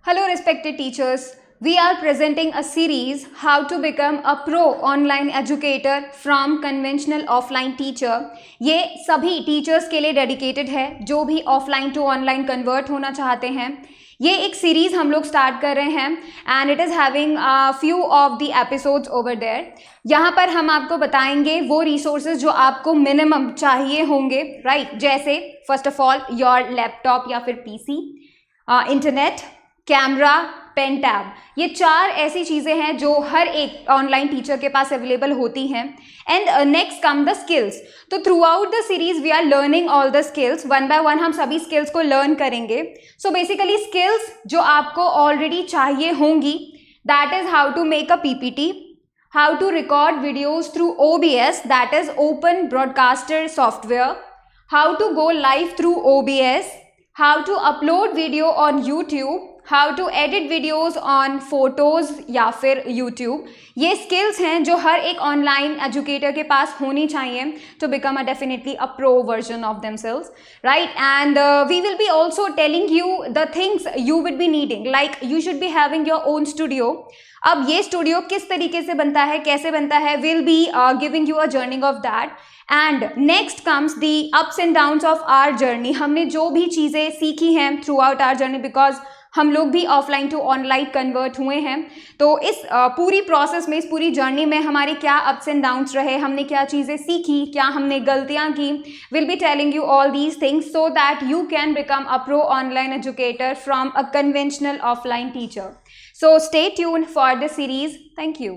Hello respected teachers, we are presenting a series how to become a pro online educator from conventional offline teacher। ये सभी teachers के लिए dedicated है जो भी ऑफलाइन टू ऑनलाइन कन्वर्ट होना चाहते हैं। ये एक सीरीज हम लोग स्टार्ट कर रहे हैं and it is having few of the episodes over there. यहाँ पर हम आपको बताएंगे वो रिसोर्सेज जो आपको मिनिमम चाहिए होंगे, राइट? जैसे first of all your laptop या फिर PC, internet, camera, pen tab. ये चार ऐसी चीज़ें हैं जो हर एक ऑनलाइन टीचर के पास अवेलेबल होती हैं। And next come the skills. तो throughout the series we are learning all the skills, one by one हम सभी स्किल्स को लर्न करेंगे। सो बेसिकली स्किल्स जो आपको ऑलरेडी चाहिए होंगी, that is how to make a PPT, how to record videos through OBS, that is Open Broadcaster software, how to go live through OBS, how to upload video on YouTube, how to edit videos on photos या फिर YouTube। ये skills हैं जो हर एक online educator के पास होनी चाहिए to become a definitely a pro version of themselves, right? And we will be also telling you the things you would be needing, like you should be having your own studio। अब ये studio किस तरीके से बनता है, कैसे बनता है, will be giving you a journey of that. And next comes the ups and downs of our journey. हमने जो भी चीज़ें सीखी हैं throughout our journey, because हम लोग भी ऑफलाइन टू ऑनलाइन कन्वर्ट हुए हैं, तो इस पूरी प्रोसेस में, इस पूरी जर्नी में हमारे क्या अप्स एंड डाउन्स रहे, हमने क्या चीज़ें सीखी, क्या हमने गलतियाँ की, will be telling you all these things so that you can become a pro online educator from a conventional offline teacher. So stay tuned for the series. Thank you.